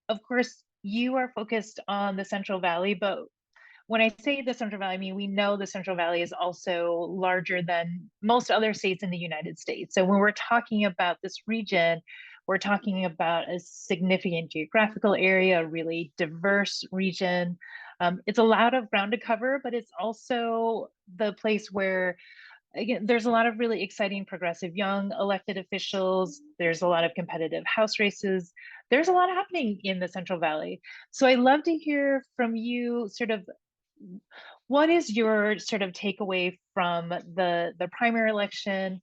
of course, you are focused on the Central Valley, but when I say the Central Valley, I mean, we know the Central Valley is also larger than most other states in the United States. So when we're talking about this region, we're talking about a significant geographical area, a really diverse region. It's a lot of ground to cover, but it's also the place where, again, there's a lot of really exciting progressive young elected officials. There's a lot of competitive House races. There's a lot happening in the Central Valley. So I'd love to hear from you sort of what is your sort of takeaway from the primary election?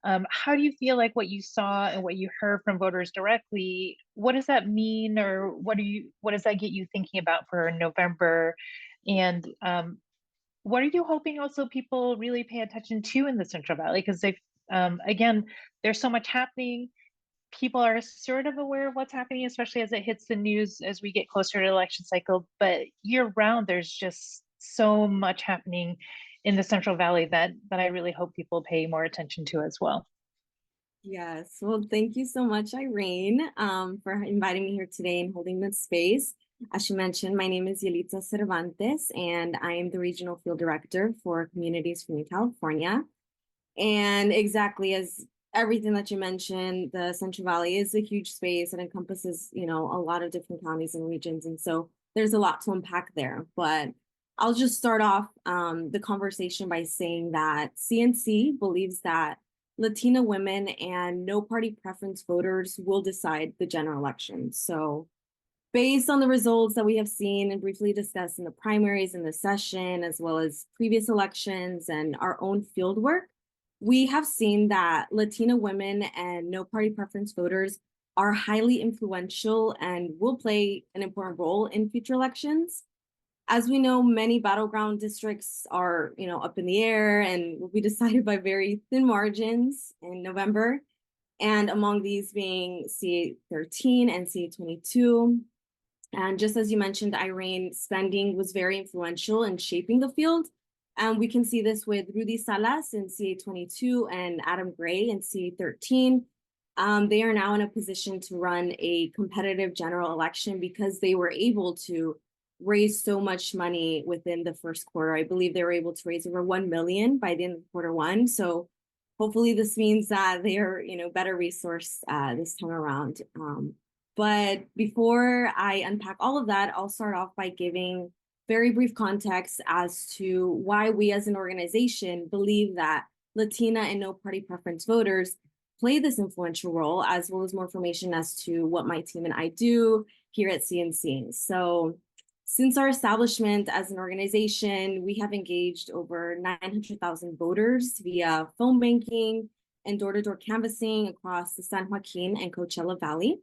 How do you feel like what you saw and what you heard from voters directly? What does that mean, or what does that get you thinking about for November? And what are you hoping also people really pay attention to in the Central Valley? Because they, again, there's so much happening. People are sort of aware of what's happening, especially as it hits the news as we get closer to election cycle. But year round, there's just so much happening in the Central Valley that I really hope people pay more attention to as well. Yes. Well, thank you so much, Irene, for inviting me here today and holding this space. As you mentioned, my name is Yelitza Cervantes, and I am the Regional Field Director for Communities from California. And exactly as everything that you mentioned, the Central Valley is a huge space and encompasses, a lot of different counties and regions. And so there's a lot to unpack there. But I'll just start off the conversation by saying that CNC believes that Latina women and no party preference voters will decide the general election. So based on the results that we have seen and briefly discussed in the primaries in the session, as well as previous elections and our own field work, we have seen that Latina women and no party preference voters are highly influential and will play an important role in future elections. As we know, many battleground districts are, up in the air and will be decided by very thin margins in November. And among these being CA13 and CA22. And just as you mentioned, Irene, spending was very influential in shaping the field. And we can see this with Rudy Salas in CA22 and Adam Gray in CA13. They are now in a position to run a competitive general election because they were able to raise so much money within the first quarter. I believe they were able to raise over 1 million by the end of quarter one. So hopefully this means that they are, better resourced this time around. But before I unpack all of that, I'll start off by giving very brief context as to why we as an organization believe that Latina and no party preference voters play this influential role, as well as more information as to what my team and I do here at CNC. So since our establishment as an organization, we have engaged over 900,000 voters via phone banking and door-to-door canvassing across the San Joaquin and Coachella Valley.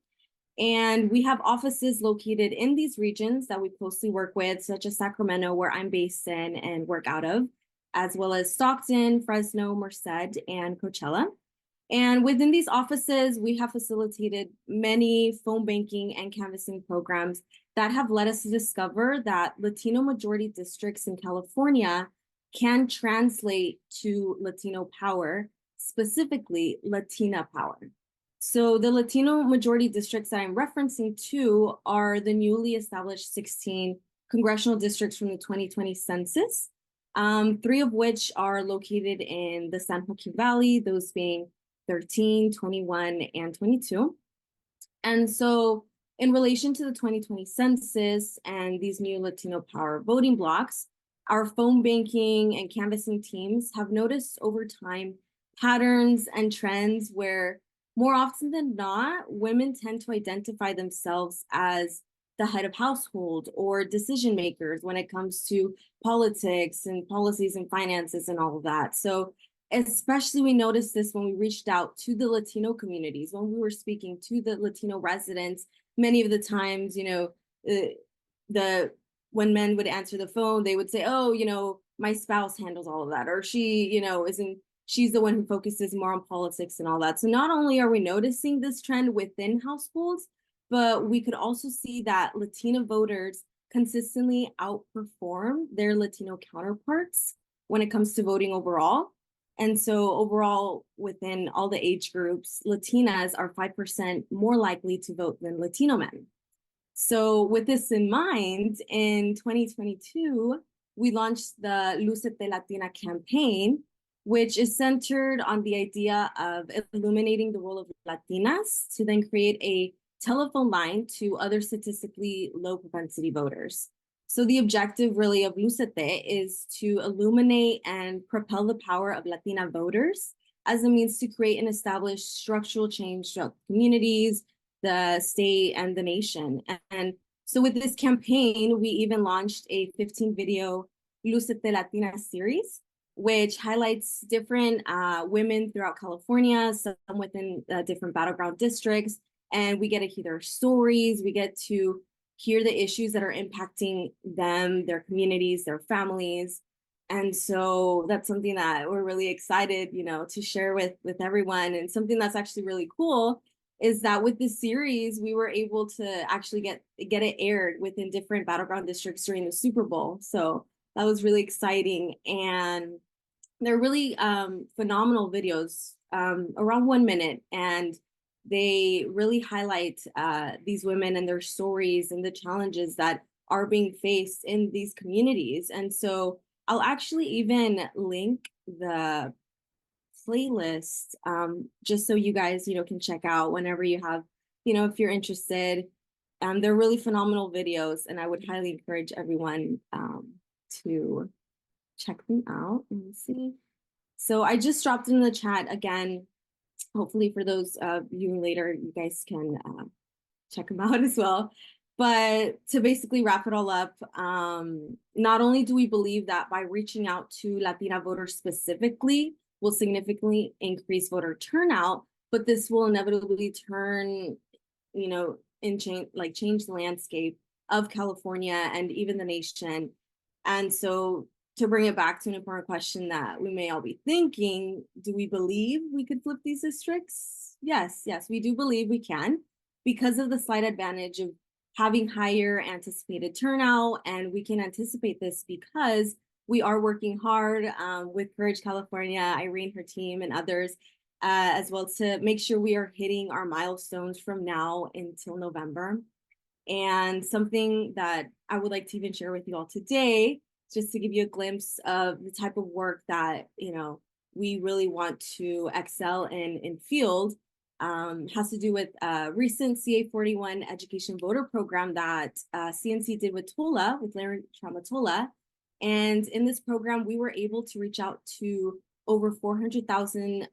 And we have offices located in these regions that we closely work with, such as Sacramento, where I'm based in and work out of, as well as Stockton, Fresno, Merced, and Coachella. And within these offices, we have facilitated many phone banking and canvassing programs that have led us to discover that Latino majority districts in California can translate to Latino power, specifically Latina power. So the Latino majority districts that I'm referencing to are the newly established 16 congressional districts from the 2020 census, 3 of which are located in the San Joaquin Valley, those being 13, 21, and 22. And so in relation to the 2020 census and these new Latino power voting blocks, our phone banking and canvassing teams have noticed over time patterns and trends where more often than not, women tend to identify themselves as the head of household or decision makers when it comes to politics and policies and finances and all of that. So especially we noticed this when we reached out to the Latino communities, when we were speaking to the Latino residents. Many of the times, the when men would answer the phone, they would say, oh, my spouse handles all of that, or she, she's the one who focuses more on politics and all that. So not only are we noticing this trend within households, but we could also see that Latina voters consistently outperform their Latino counterparts when it comes to voting overall. And so overall, within all the age groups, Latinas are 5% more likely to vote than Latino men. So with this in mind, in 2022, we launched the Lucete Latina campaign, which is centered on the idea of illuminating the role of Latinas to then create a telephone line to other statistically low propensity voters. So the objective really of Lucete is to illuminate and propel the power of Latina voters as a means to create and establish structural change throughout communities, the state, and the nation. And so with this campaign, we even launched a 15 video Lucete Latina series, which highlights different women throughout California, some within different battleground districts. And we get to hear their stories. We get to hear the issues that are impacting them, their communities, their families. And so that's something that we're really excited, to share with everyone. And something that's actually really cool is that with this series, we were able to actually get it aired within different battleground districts during the Super Bowl. So that was really exciting. And they're really phenomenal videos, around 1 minute. And they really highlight these women and their stories and the challenges that are being faced in these communities. And so I'll actually even link the playlist, just so you guys, can check out whenever you have, if you're interested. They're really phenomenal videos, and I would highly encourage everyone to check them out. Let me see. So I just dropped it in the chat again. Hopefully for those viewing later, you guys can check them out as well. But to basically wrap it all up, not only do we believe that by reaching out to Latina voters specifically will significantly increase voter turnout, but this will inevitably turn, and change the landscape of California and even the nation. And so to bring it back to an important question that we may all be thinking, do we believe we could flip these districts? Yes, we do believe we can, because of the slight advantage of having higher anticipated turnout. And we can anticipate this because we are working hard with Courage California, Irene, her team, and others, as well, to make sure we are hitting our milestones from now until November. And something that I would like to even share with you all today, just to give you a glimpse of the type of work that, we really want to excel in field, has to do with a recent CA41 education voter program that CNC did with TOLA, with Larry Traumatola. And in this program, we were able to reach out to over 400,000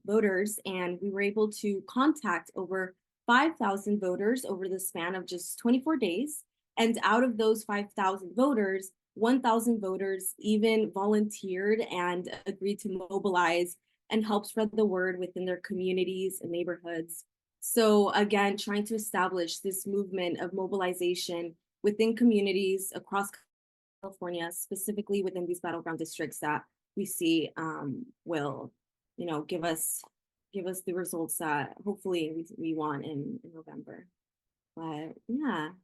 voters, and we were able to contact over 5,000 voters over the span of just 24 days. And out of those 5,000 voters, 1,000 voters even volunteered and agreed to mobilize and help spread the word within their communities and neighborhoods. So again, trying to establish this movement of mobilization within communities across California, specifically within these battleground districts that we see will, give us the results that hopefully we want in November. But yeah,